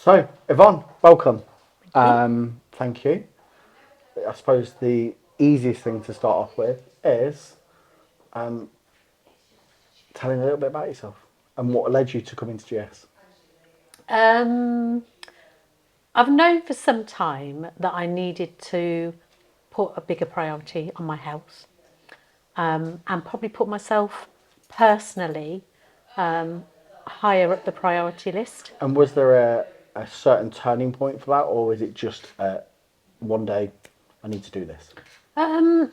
So, Yvonne, welcome. Okay. Thank you. I suppose the easiest thing to start off with is um, telling a little bit about yourself and what led you to come into GS. Um, I've known for some time that I needed to put a bigger priority on my health, and probably put myself personally higher up the priority list. And was there a certain turning point for that, or was it just one day I need to do this? Um,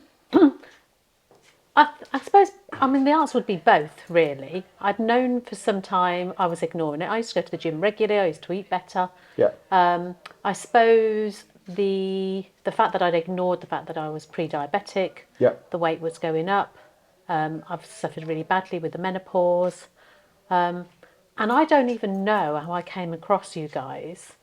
I suppose, I mean, the answer would be both, really. I'd known for some time I was ignoring it. I used to go to the gym regularly, I used to eat better. Yeah, I suppose the fact that I'd ignored the fact that I was pre-diabetic, yeah. the weight was going up. I've suffered really badly with the menopause, and I don't even know how I came across you guys.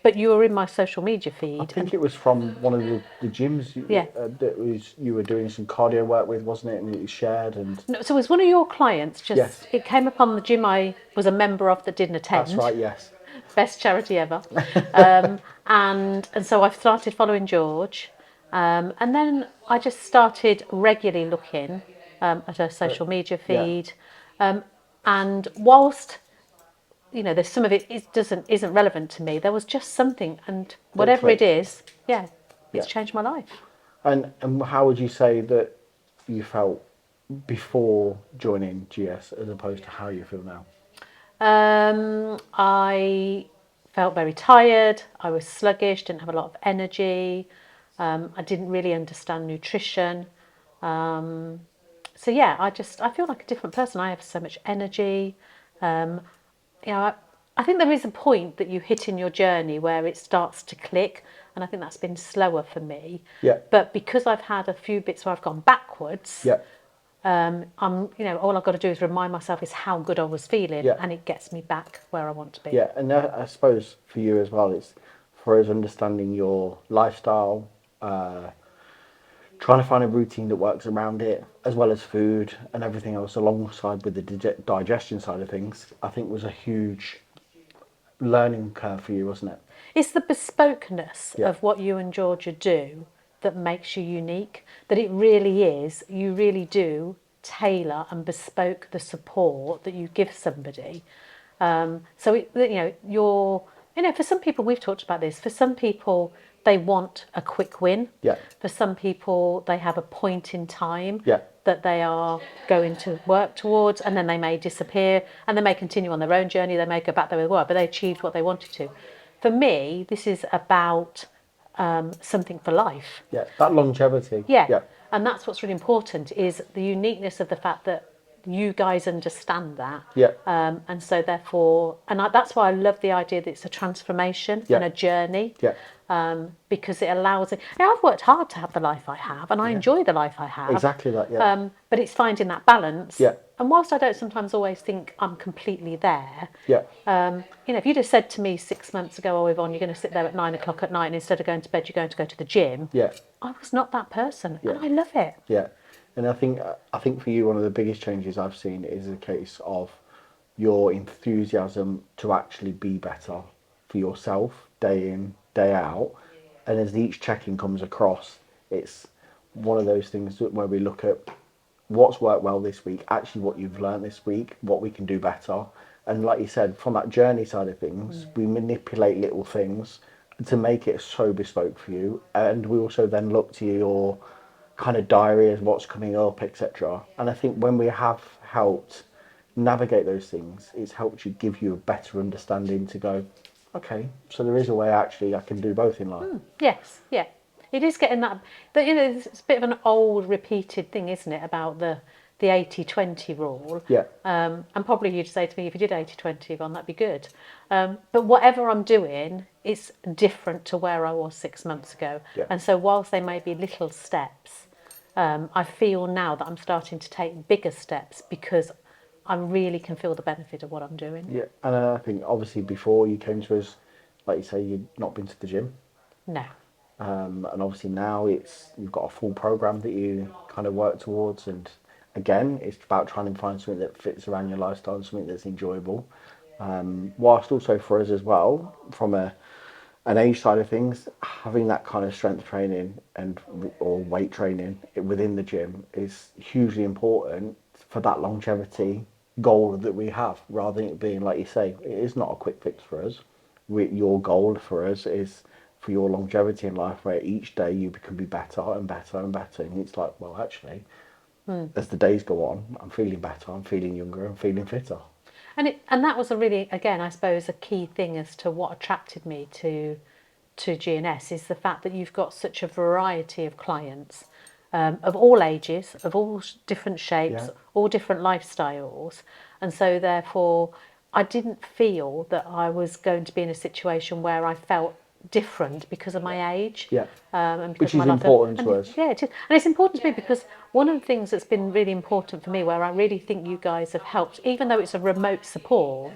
But you were in my social media I feed, think and it was from one of the gyms yeah, that was you were doing some cardio work with, wasn't it? And you shared and no, so it was one of your clients. Just yes, it came upon the gym I was a member of that didn't that's attend. right. Yes, Best charity ever. And so I've started following George, and then I just started regularly looking at her social media yeah. feed, and whilst there's some of it isn't relevant to me, there was just something, and That whatever it clicked. is, yeah, Yeah. it's changed my life. And how would you say that you felt before joining GS as opposed to how you feel now? I felt very tired. I was sluggish, didn't have a lot of energy. I didn't really understand nutrition. So yeah, I feel like a different person. I have so much energy. Um, you know, I think there is a point that you hit in your journey where it starts to click, and I think that's been slower for me. Yeah, But because I've had a few bits where I've gone backwards, yeah, all I've got to do is remind myself is how good I was feeling, yeah, and it gets me back where I want to be. yeah. And I suppose for you as well, it's for us understanding your lifestyle, uh, trying to find a routine that works around it, as well as food and everything else alongside with the digestion side of things. I think was a huge learning curve for you, wasn't it? It's the bespokeness Yeah, of what you and Georgia do that makes you unique. That it really is, you really do tailor and bespoke the support that you give somebody. So for some people, we've talked about this. For some people, they want a quick win. yeah, For some people, they have a point in time yeah, that they are going to work towards, and then they may disappear, and they may continue on their own journey. They may go back there with work, but they achieved what they wanted to. For me, this is about something for life. yeah. That longevity. Yeah, Yeah, and that's what's really important is the uniqueness of the fact that you guys understand that, yeah, and so therefore, that's why I love the idea that it's a transformation yeah, and a journey, yeah, because it allows it. I've worked hard to have the life I have, and I yeah. enjoy the life I have, Exactly that. Yeah, but it's finding that balance. yeah, And whilst I don't sometimes always think I'm completely there, yeah, if you'd have said to me 6 months ago, "Oh, Yvonne, you're going to sit there at 9 o'clock at night, and instead of going to bed, you're going to go to the gym," yeah, I was not that person, yeah. and I love it. Yeah, and I think for you one of the biggest changes I've seen is a case of your enthusiasm to actually be better for yourself day in day out, and as each check-in comes across, it's one of those things where we look at what's worked well this week, actually what you've learned this week, what we can do better, and like you said, from that journey side of things, we manipulate little things to make it so bespoke for you, and we also then look to your kind of diary as what's coming up, etc. And I think when we have helped navigate those things, it's helped you give you a better understanding to go, okay, so there is a way actually I can do both in life. Yes, yeah. It is getting it's a bit of an old repeated thing, isn't it, about the 80-20 rule. Yeah, And probably you'd say to me, if you did 80-20, Yvonne, that'd be good. But whatever I'm doing, it's different to where I was 6 months ago. yeah, And so whilst they may be little steps, I feel now that I'm starting to take bigger steps because I really can feel the benefit of what I'm doing. yeah. And I think obviously before you came to us, like you say, you'd not been to the gym. No. And obviously now you've got a full program that you kind of work towards, and again, it's about trying to find something that fits around your lifestyle and something that's enjoyable. Whilst also for us as well, from an age side of things, having that kind of strength training and or weight training within the gym is hugely important for that longevity goal that we have. Rather than it being like you say, it is not a quick fix for us. Your goal for us is for your longevity in life, where each day you can be better and better and better. And it's like, well, actually, as the days go on, I'm feeling better, I'm feeling younger, I'm feeling fitter. And that was a really, again, I suppose, a key thing as to what attracted me to GNS is the fact that you've got such a variety of clients, of all ages, of all different shapes, Yeah, all different lifestyles, and so therefore I didn't feel that I was going to be in a situation where I felt different because of my age, yeah, and because which of my is life. important to And us. yeah, it is. And it's important to me because one of the things that's been really important for me, where I really think you guys have helped, even though it's a remote support,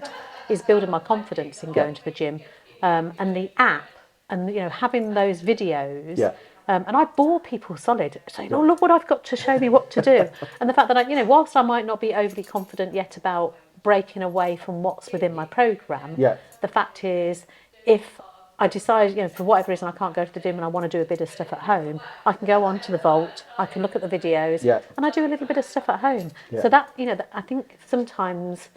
is building my confidence in Yeah, going to the gym, and the app, and having those videos. yeah, And I bore people solid, saying, yeah, "Oh, look what I've got to show me what to do." And the fact that whilst I might not be overly confident yet about breaking away from what's within my program, yeah, the fact is, if I decide, for whatever reason I can't go to the gym and I want to do a bit of stuff at home, I can go on to the vault, I can look at the videos, yeah, and I do a little bit of stuff at home. yeah, So that, I think sometimes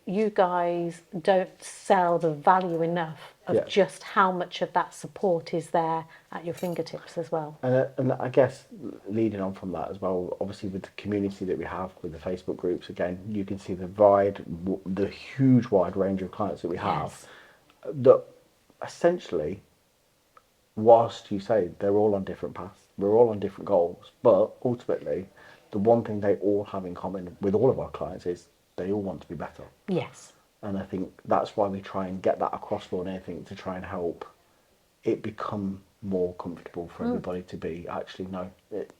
you guys don't sell the value enough of yeah. just how much of that support is there at your fingertips as well. And I guess leading on from that as well, obviously with the community that we have with the Facebook groups, again, you can see the huge wide range of clients that we have. Yes. That essentially, whilst you say they're all on different paths, we're all on different goals, but ultimately, the one thing they all have in common with all of our clients is they all want to be better. Yes. And I think that's why we try and get that across more than anything, to try and help it become more comfortable for everybody to be actually, no,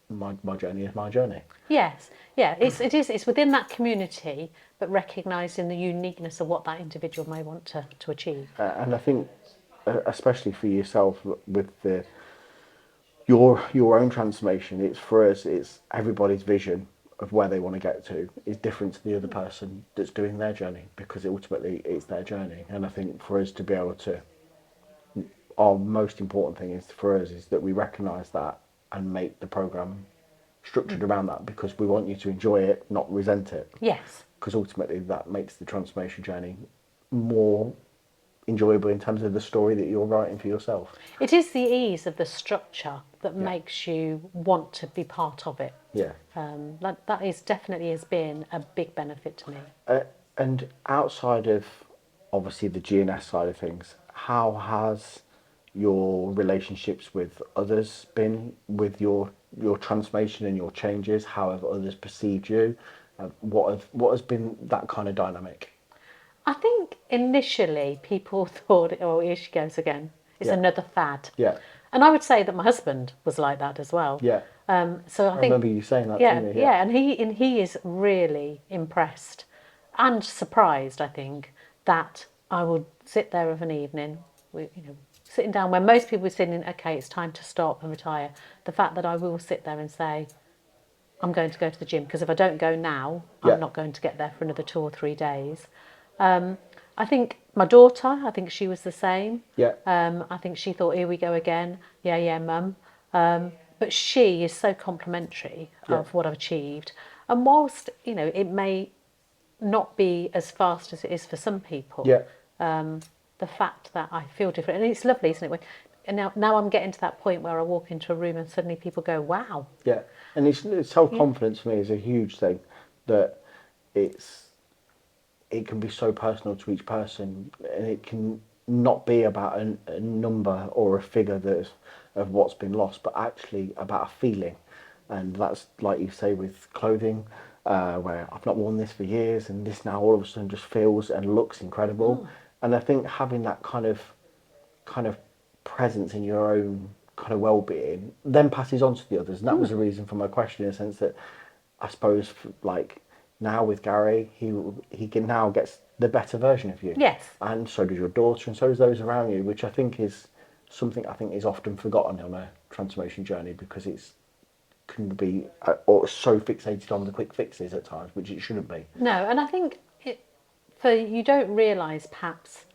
my journey is my journey. Yes. Yeah. It's within that community, but recognising the uniqueness of what that individual may want to achieve. And I think, especially for yourself with your own transformation, it's for us, it's everybody's vision of where they want to get to is different to the other person that's doing their journey, because ultimately it's their journey. And I think for us to be able to, our most important thing is for us is that we recognise that and make the program structured around that, because we want you to enjoy it, not resent it. Yes. Because ultimately that makes the transformation journey more enjoyable in terms of the story that you're writing for yourself. It is the ease of the structure that Yeah. makes you want to be part of it. Yeah. That is definitely has been a big benefit to me. And outside of obviously the GNS side of things, how has your relationships with others been with your transformation and your changes? How have others perceived you? What has been that kind of dynamic? I think initially people thought, oh, here she goes again. It's Yeah, another fad. yeah, And I would say that my husband was like that as well. yeah. So I I think, remember you saying that to yeah, me. Yeah, yeah, and he is really impressed and surprised, I think, that I would sit there of an evening, sitting down where most people are sitting, okay, it's time to stop and retire. The fact that I will sit there and say, I'm going to go to the gym, because if I don't go now, I'm yeah, not going to get there for another 2 or 3 days. I think my daughter, I think she was the same. yeah, I think she thought, here we go again. Yeah, yeah, mum. But she is so complimentary yeah, of what I've achieved. And whilst, it may not be as fast as it is for some people, yeah, the fact that I feel different, and it's lovely, isn't it? And now I'm getting to that point where I walk into a room and suddenly people go, wow. yeah. And it's self Yeah. confidence for me is a huge thing. That it's it can be so personal to each person, and it can not be about a number or a figure that's of what's been lost, but actually about a feeling. And that's like you say with clothing, where I've not worn this for years, and this now all of a sudden just feels and looks incredible. And I think having that kind of presence in your own kind of well-being then passes on to the others. And that was the reason for my question, in the sense that I suppose like now with Gary, he can now gets the better version of you, Yes. and so does your daughter, and so does those around you, which I think is something I think is often forgotten on a transformation journey, because it's can be or so fixated on the quick fixes at times, which it shouldn't be. No, and I think for you don't realise perhaps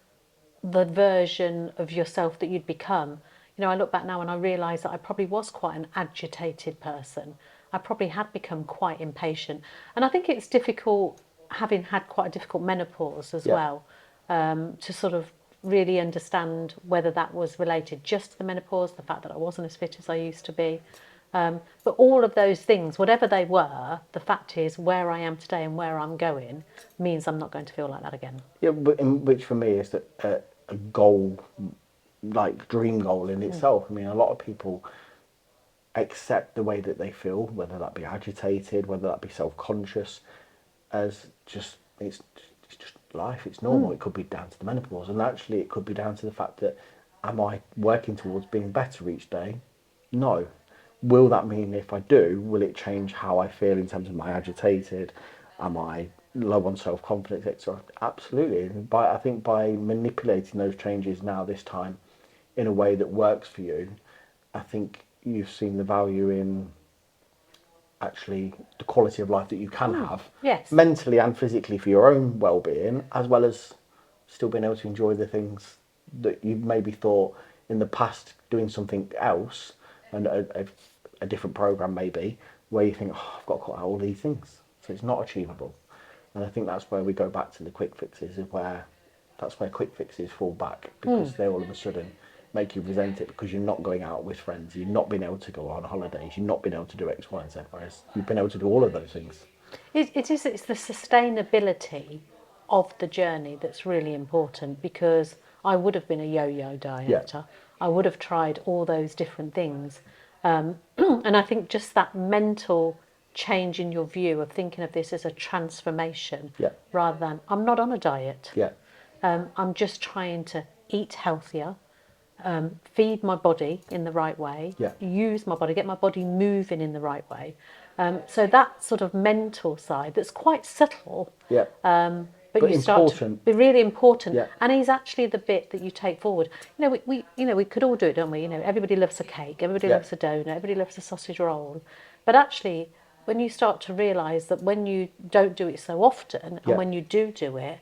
the version of yourself that you'd become. You know, I look back now and I realise that I probably was quite an agitated person. I probably had become quite impatient. And I think it's difficult, having had quite a difficult menopause as Yeah. well, to sort of really understand whether that was related just to the menopause, the fact that I wasn't as fit as I used to be. But all of those things, whatever they were, the fact is where I am today and where I'm going means I'm not going to feel like that again. Yeah, but which for me is a goal, like dream goal in itself. I mean, a lot of people accept the way that they feel, whether that be agitated, whether that be self-conscious, as just it's just life. It's normal. It could be down to the menopause, and actually, it could be down to the fact that am I working towards being better each day? No. Will that mean if I do, will it change how I feel in terms of my agitated? Am I low on self-confidence, etc.? Absolutely. I think by manipulating those changes now, this time, in a way that works for you, I think you've seen the value in actually the quality of life that you can have, Yes. mentally and physically, for your own well-being, as well as still being able to enjoy the things that you maybe thought in the past doing something else, and a different program maybe, where you think, oh, I've got to cut out all these things, so it's not achievable. And I think that's where we go back to the quick fixes, is where that's where quick fixes fall back, because they all of a sudden make you resent it, because you're not going out with friends, you're not being able to go on holidays, you're not being able to do X, Y, and Z, whereas you've been able to do all of those things. It's the sustainability of the journey that's really important, because I would have been a yo-yo Yeah, dieter. I would have tried all those different things. And I think just that mental change in your view of thinking of this as a transformation yeah, rather than I'm not on a diet. yeah, I'm just trying to eat healthier, feed my body in the right way, yeah, use my body, get my body moving in the right way. So that sort of mental side that's quite subtle, yeah. but But you start to important. be really important, Yeah, and is actually the bit that you take forward. You know, we could all do it, don't we? You know, everybody loves a cake, everybody yeah, loves a donut, everybody loves a sausage roll, but actually, when you start to realise that when you don't do it so often, and yeah. when you do it,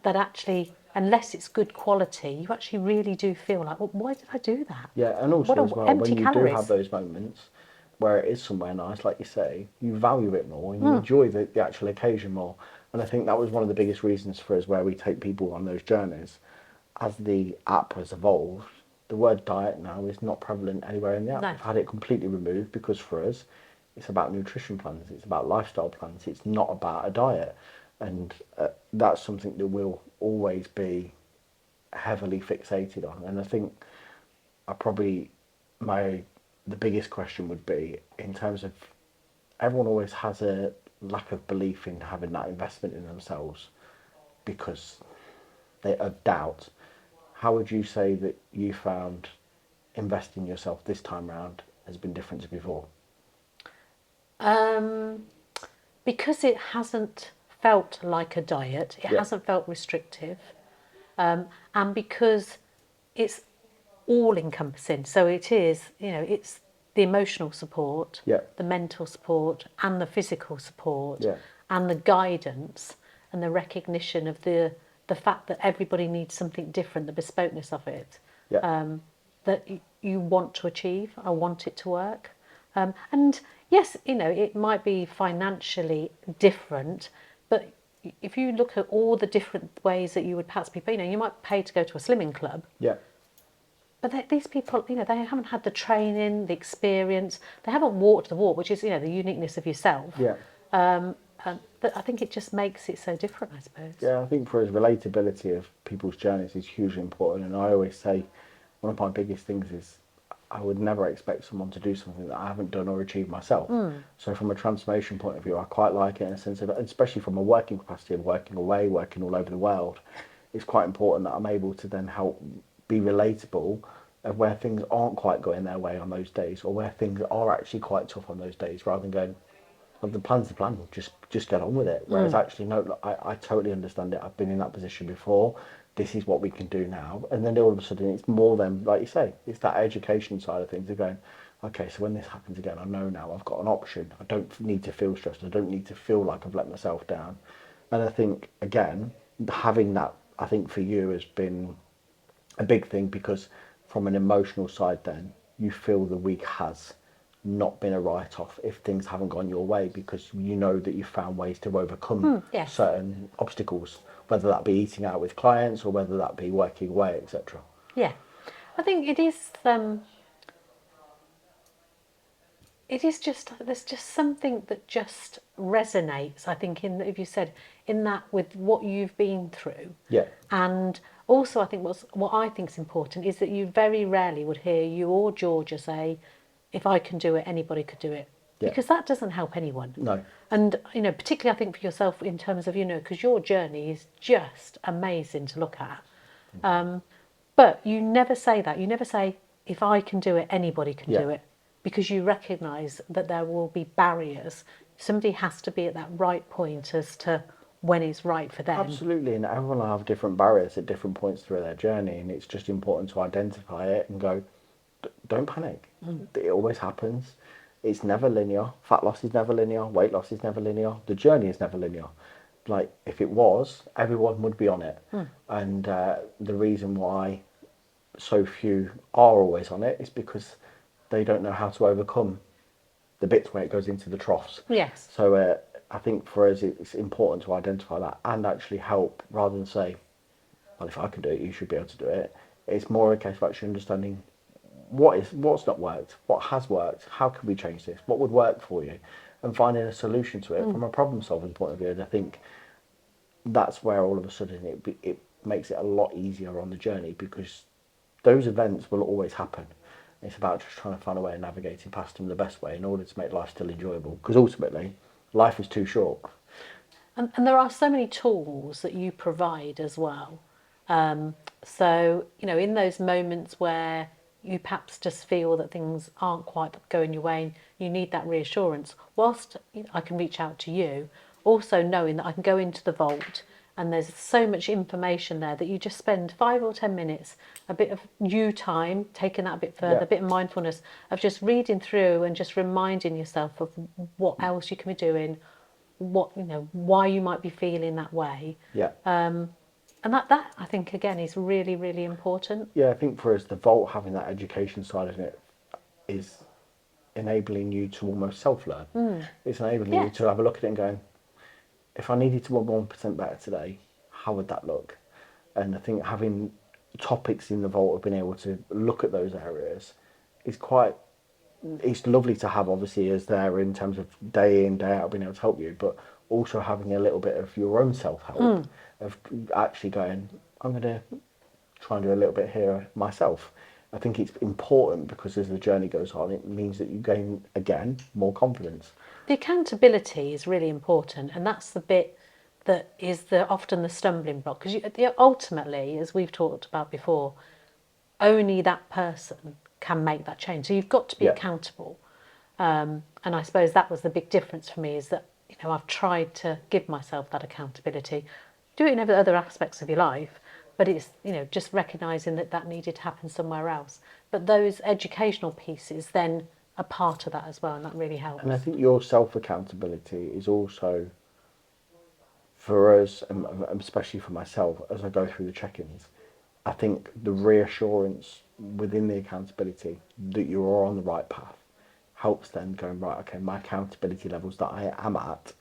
that actually, unless it's good quality, you actually really do feel like, well, why did I do that? Yeah, and What also a as well, empty when you do have calories. those moments where it is somewhere nice, like you say, you value it more and you enjoy the actual occasion more. And I think that was one of the biggest reasons for us where we take people on those journeys. As the app has evolved, the word diet now is not prevalent anywhere in the app. No. We've had it completely removed, because for us, it's about nutrition plans, it's about lifestyle plans, it's not about a diet. And that's something that will always be heavily fixated on. And I think I probably my the biggest question would be, in terms of, everyone always has a lack of belief in having that investment in themselves because they have doubt. How would you say that you found investing in yourself this time round has been different to before? Um, because it hasn't felt like a diet, it Yeah, hasn't felt restrictive, and because it's all encompassing. So it is, you know, it's the emotional support, yeah, the mental support, and the physical support, yeah, and the guidance, and the recognition of the fact that everybody needs something different, the bespokeness of it, yeah, that you want to achieve. I want it to work. And yes, you know, it might be financially different, but if you look at all the different ways that you would perhaps be, you know, you might pay to go to a slimming club, yeah, but these people, you know, they haven't had the training, the experience, they haven't walked the walk, which is, you know, the uniqueness of yourself. yeah. But I think it just makes it so different, I suppose. Yeah, I think for us, relatability of people's journeys is hugely important. And I always say one of my biggest things is I would never expect someone to do something that I haven't done or achieved myself. So from a transformation point of view, I quite like it in a sense of, especially from a working capacity of working away, working all over the world, it's quite important that I'm able to then help be relatable of where things aren't quite going their way on those days, or where things are actually quite tough on those days, rather than going, well, the plan's the plan, just get on with it. Whereas actually, no, look, I totally understand it. I've been in that position before. This is what we can do now. And then all of a sudden, it's more than, like you say, it's that education side of things. They're going, okay, so when this happens again, I know now I've got an option. I don't need to feel stressed. I don't need to feel like I've let myself down. And I think, again, having that, I think for you has been a big thing, because from an emotional side then you feel the week has not been a write-off if things haven't gone your way, because you know that you found ways to overcome Yes. certain obstacles, whether that be eating out with clients or whether that be working away, etc. Yeah. I think it is. It is just there's just something that just resonates. I think if you said in that with what you've been through, Yeah, and also I think what I think is important is that you very rarely would hear you or Georgia say, "If I can do it, anybody could do it," yeah, because that doesn't help anyone. no, And particularly I think for yourself in terms of because your journey is just amazing to look at. But you never say that. You never say, if I can do it, anybody can yeah. do it, because you recognise that there will be barriers. Somebody has to be at that right point as to when it's right for them. Absolutely, and everyone will have different barriers at different points through their journey, and it's just important to identify it and go, don't panic. It always happens. It's never linear. Fat loss is never linear. Weight loss is never linear. The journey is never linear. Like, if it was, everyone would be on it. And the reason why so few are always on it is because they don't know how to overcome the bits where it goes into the troughs. Yes. So I think for us, it's important to identify that and actually help, rather than say, well, if I can do it, you should be able to do it. It's more a case of actually understanding what's not worked, what has worked, how can we change this, what would work for you, and finding a solution to it from a problem solving point of view. And I think that's where all of a sudden it makes it a lot easier on the journey, because those events will always happen. It's about just trying to find a way of navigating past them the best way in order to make life still enjoyable, because ultimately life is too short. And there are so many tools that you provide as well. So, in those moments where you perhaps just feel that things aren't quite going your way and you need that reassurance, whilst I can reach out to you, also knowing that I can go into the vault and there's so much information there that you just spend 5 or 10 minutes, a bit of you time, taking that a bit further, Yeah, a bit of mindfulness of just reading through and just reminding yourself of what else you can be doing, why you might be feeling that way. yeah. And that I think again is really, really important. Yeah, I think for us, the vault having that education side of it is enabling you to almost self-learn. It's enabling you Yes. to have a look at it and going, if I needed to be 1% better today, how would that look? And I think having topics in the vault of being able to look at those areas is quite, it's lovely to have, obviously, as there in terms of day in, day out being able to help you, but also having a little bit of your own self-help of actually going, I'm going to try and do a little bit here myself. I think it's important because as the journey goes on, it means that you gain, again, more confidence. The accountability is really important, and that's the bit that is often the stumbling block, because ultimately, as we've talked about before, only that person can make that change. So you've got to be Yeah, accountable. And I suppose that was the big difference for me, is that I've tried to give myself that accountability, do it in other aspects of your life, but it's just recognising that that needed to happen somewhere else. But those educational pieces then are part of that as well, and that really and I helps. think your self-accountability is also, for us, and especially for myself, as I go through the check-ins, I think the reassurance within the accountability that you are on the right path helps then going, right, okay, my accountability levels that I am at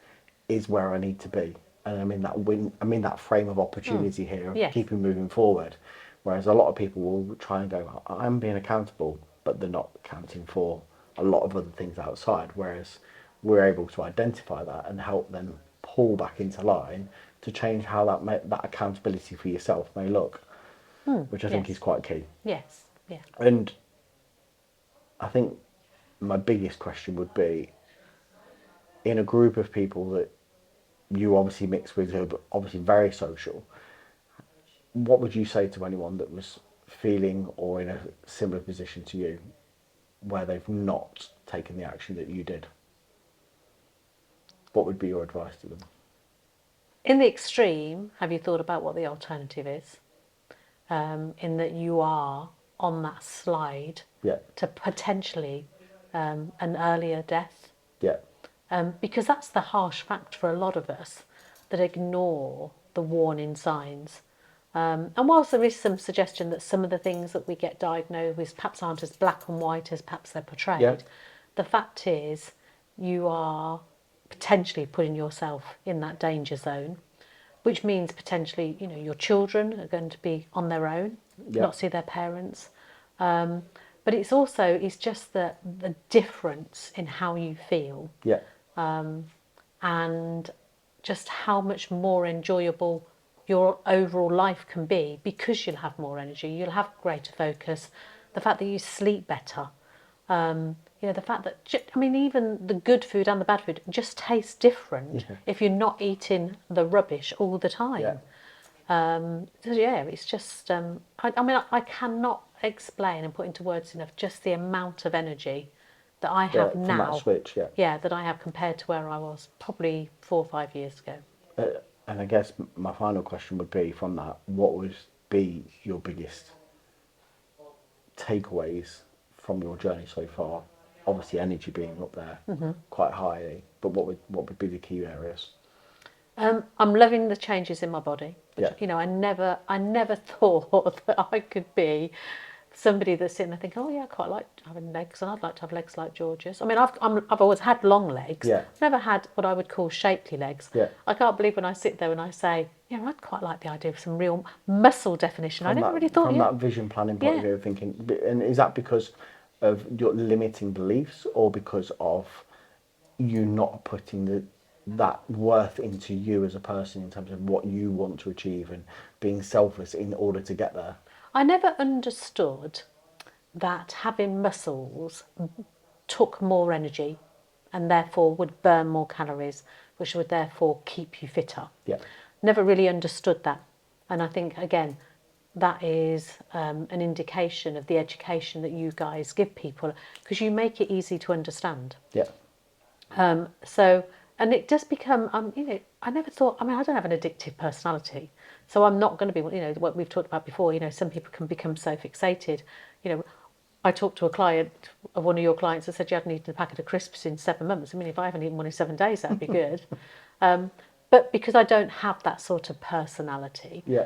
is where I need to be. And I'm in that frame of opportunity here of Yes. keeping moving forward. Whereas a lot of people will try and go, I'm being accountable, but they're not accounting for a lot of other things outside. Whereas we're able to identify that and help them pull back into line to change how that accountability for yourself may look, which I think is Yes. quite key. Yes. Yeah. And I think my biggest question would be, in a group of people that you obviously mix with who are obviously very social, what would you say to anyone that was feeling or in a similar position to you where they've not taken the action that you did? What would be your advice to them? In the extreme, have you thought about what the alternative is? In that you are on that slide Yeah, to potentially an earlier death, yeah, because that's the harsh fact for a lot of us that ignore the warning signs. And whilst there is some suggestion that some of the things that we get diagnosed with perhaps aren't as black and white as perhaps they're portrayed, Yeah. the fact is you are potentially putting yourself in that danger zone, which means potentially, you know, your children are going to be on their own, Yeah. not see their parents. But it's just the difference in how you feel Yeah. and just how much more enjoyable your overall life can be because you'll have more energy, you'll have greater focus, the fact that you sleep better, you know, the fact that, I mean, even the good food and the bad food just tastes different if you're not eating the rubbish all the time. Yeah. So yeah, it's just, I mean, I cannot explain and put into words enough just the amount of energy that I have From now. that switch, yeah. Yeah, that I have compared to where I was probably 4 or 5 years ago. And I guess my final question would be from that, what would be your biggest takeaways from your journey so far? Obviously, energy being up there quite high, but what would be the key areas? I'm loving the changes in my body. Which, Yeah. you know, I never thought that I could be somebody that's sitting there thinking, oh yeah, I quite like having legs, and I'd like to have legs like George's. I mean, I've always had long legs. Yeah. I've never had what I would call shapely legs. Yeah. I can't believe when I sit there and I say, yeah, I'd quite like the idea of some real muscle definition. I never really thought. From that vision planning point of Yeah. view, thinking, and is that because of your limiting beliefs, or because of you not putting that worth into you as a person in terms of what you want to achieve and being selfless in order to get there? I never understood that having muscles took more energy and therefore would burn more calories, which would therefore keep you fitter. Yeah. Never really understood that. And I think, again, that is an indication of the education that you guys give people, because you make it easy to understand. Yeah. So, and it does become, you know, I never thought, I mean, I don't have an addictive personality. So I'm not going to be, you know, what we've talked about before, you know, some people can become so fixated. You know, I talked to a client of one of your clients that said you hadn't eaten a packet of crisps in 7 months. I mean, if I haven't eaten one in 7 days, that'd be good. But because I don't have that sort of personality. Yeah.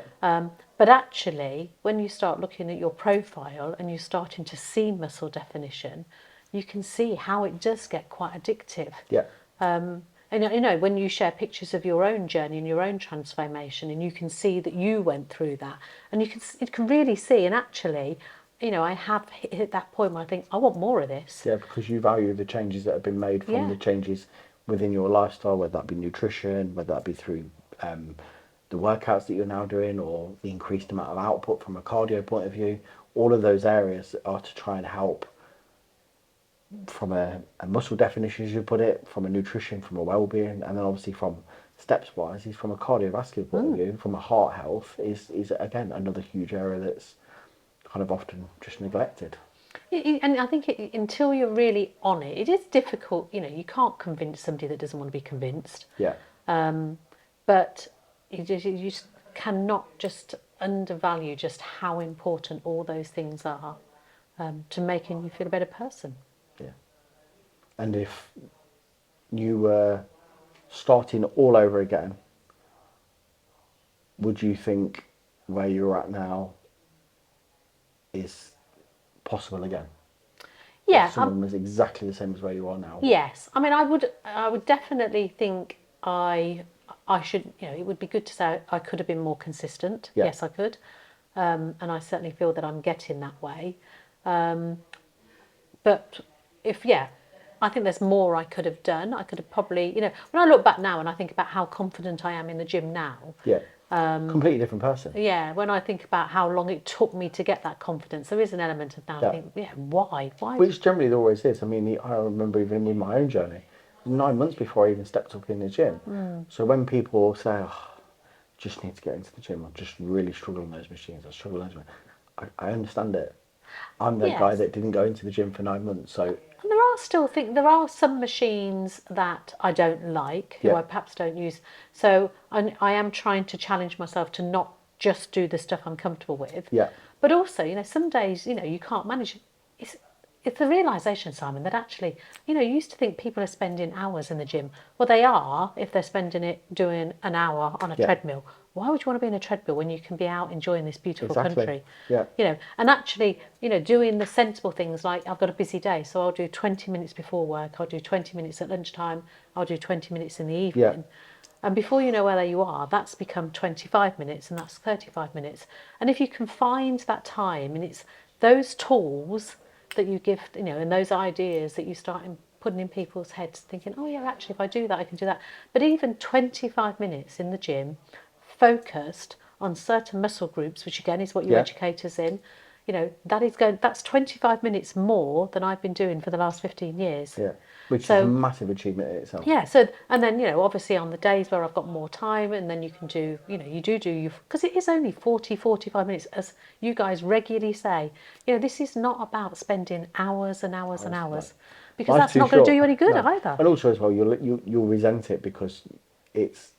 But actually, when you start looking at your profile and you're starting to see muscle definition, you can see how it does get quite addictive. Yeah. And you know, when you share pictures of your own journey and your own transformation, and you can see that you went through that, and you can really see, and actually, you know, I have hit that point where I think I want more of this. Yeah, because you value the changes that have been made from the changes within your lifestyle, whether that be nutrition, whether that be through the workouts that you're now doing, or the increased amount of output from a cardio point of view. All of those areas are to try and help from a muscle definition, as you put it, from a nutrition, from a well-being, and then obviously from steps-wise, is from a cardiovascular point of view, from a heart health, is again another huge area that's kind of often just neglected. And I think until you're really on it, it is difficult. You know, you can't convince somebody that doesn't want to be convinced. Yeah. But you just cannot just undervalue just how important all those things are to making you feel a better person. Yeah. And if you were starting all over again, would you think where you're at now is possible again? Yeah, if someone was exactly the same as where you are now. Yes, I mean, I would definitely think I should. You know, it would be good to say I could have been more consistent. Yeah. Yes, I could, and I certainly feel that I'm getting that way. But I think there's more I could have done. I could have probably, you know, when I look back now and I think about how confident I am in the gym now. Yeah. Completely different person. Yeah, when I think about how long it took me to get that confidence, there is an element of now I think, why? Which generally there always is. I mean, I remember even with my own journey, 9 months before I even stepped up in the gym. So when people say, oh, just need to get into the gym, I'm just really struggling with those machines, I understand it. I'm the guy that didn't go into the gym for 9 months, so... And there are some machines that I don't like, who I perhaps don't use. So I am trying to challenge myself to not just do the stuff I'm comfortable with. Yeah. But also, you know, some days, you know, you can't manage. it's the realisation, Simon, that actually, you used to think people are spending hours in the gym. Well, they are if they're spending it doing an hour on a treadmill. Why would you want to be in a treadmill when you can be out enjoying this beautiful country? Yeah. And actually, doing the sensible things like I've got a busy day, so I'll do 20 minutes before work, I'll do 20 minutes at lunchtime, I'll do 20 minutes in the evening. And before you know where you are, that's become 25 minutes and that's 35 minutes. And if you can find that time, and it's those tools that you give, and those ideas that you start putting in people's heads, thinking, oh yeah, actually, if I do that, I can do that. But even 25 minutes in the gym, focused on certain muscle groups, which again is what you educate us in, that's 25 minutes more than I've been doing for the last 15 years. Yeah, which is a massive achievement in itself. Yeah, so, and then, obviously on the days where I've got more time, and then you can do, you do, because it is only 40, 45 minutes, as you guys regularly say, this is not about spending hours and hours and hours, because that's not going to do you any good either. And also as well, you'll resent it because it's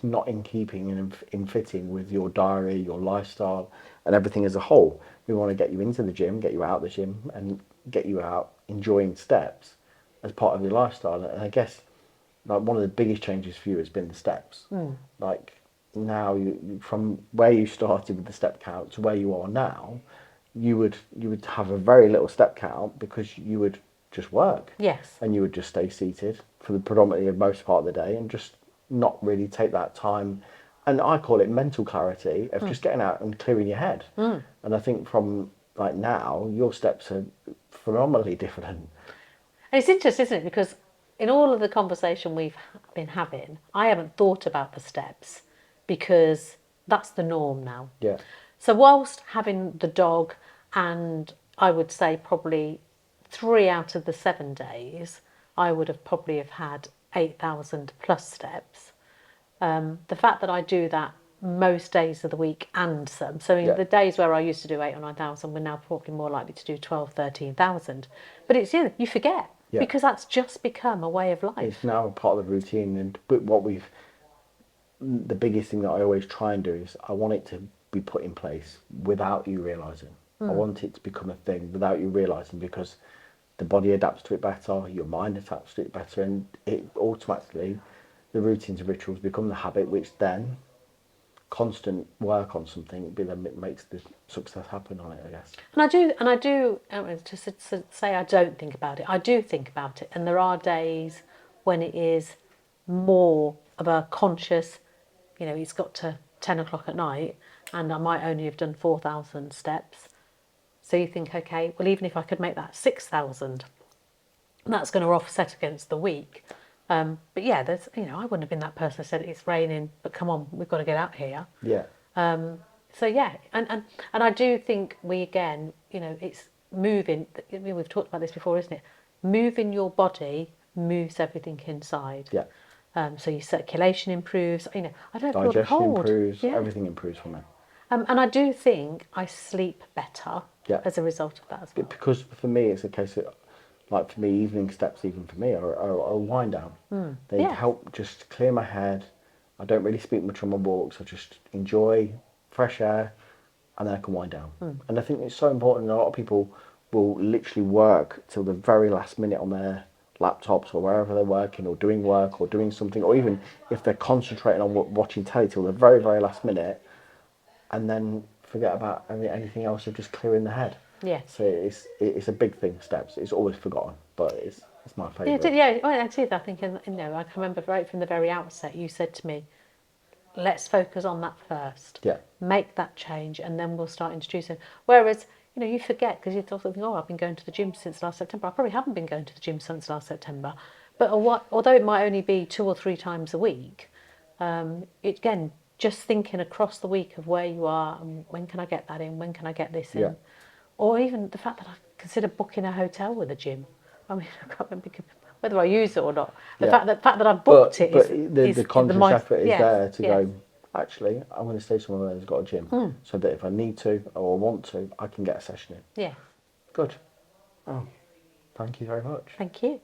not in keeping and in fitting with your diary, your lifestyle, and everything as a whole. We want to get you into the gym, get you out of the gym, and get you out enjoying steps as part of your lifestyle. And I guess like one of the biggest changes for you has been the steps. Like now, from where you started with the step count to where you are now, you would have a very little step count because you would just work. Yes. And you would just stay seated for the predominantly of most part of the day and just not really take that time. And I call it mental clarity of just getting out and clearing your head. And I think from like now, your steps are phenomenally different. And it's interesting, isn't it? Because in all of the conversation we've been having, I haven't thought about the steps because that's the norm now. Yeah. So whilst having the dog, and I would say probably 3 out of the 7 days, I would have probably have had 8,000 plus steps. The fact that I do that most days of the week and some, so the days where I used to do 8 or 9,000, we're now probably more likely to do 12, 13,000. But it's, you forget because that's just become a way of life. It's now a part of the routine. And the biggest thing that I always try and do is I want it to be put in place without you realising. I want it to become a thing without you realising, because the body adapts to it better, your mind adapts to it better, and it automatically, the routines and rituals become the habit, which then constant work on something makes the success happen on it, I guess. And I do just to say I don't think about it. I do think about it, and there are days when it is more of a conscious, it's got to 10 o'clock at night and I might only have done 4,000 steps. So you think, okay, well, even if I could make that 6,000, that's going to offset against the week. But yeah, there's, I wouldn't have been that person who said it's raining, but come on, we've got to get out here. Yeah. So yeah, and I do think it's moving. We've talked about this before, isn't it? Moving your body moves everything inside. Yeah. So your circulation improves. I don't feel Digestion cold. improves. Yeah. Everything improves from it. And I do think I sleep better as a result of that as well. Because for me, it's a case of, like for me, evening steps, even for me, are a wind down. They help just clear my head. I don't really speak much on my walks. I just enjoy fresh air, and then I can wind down. And I think it's so important. A lot of people will literally work till the very last minute on their laptops or wherever they're working or doing work or doing something, or even if they're concentrating on watching telly till the very, very last minute, and then forget about anything else of just clearing the head. Yeah. So it's a big thing, steps. It's always forgotten, but it's my favourite. Yeah, well, I did. I think, I can remember right from the very outset, you said to me, let's focus on that first. Yeah. Make that change, and then we'll start introducing. Whereas, you forget, because you thought, I've been going to the gym since last September. I probably haven't been going to the gym since last September. But although it might only be 2 or 3 times a week, again, just thinking across the week of where you are and when can I get that in, when can I get this in. Yeah. Or even the fact that I consider booking a hotel with a gym. I mean, I can't remember whether I use it or not. The fact that I've booked it is the conscious effort is there to yes. go, actually, I'm going to stay somewhere where there's got a gym, so that if I need to or want to, I can get a session in. Yeah. Good. Oh, thank you very much. Thank you.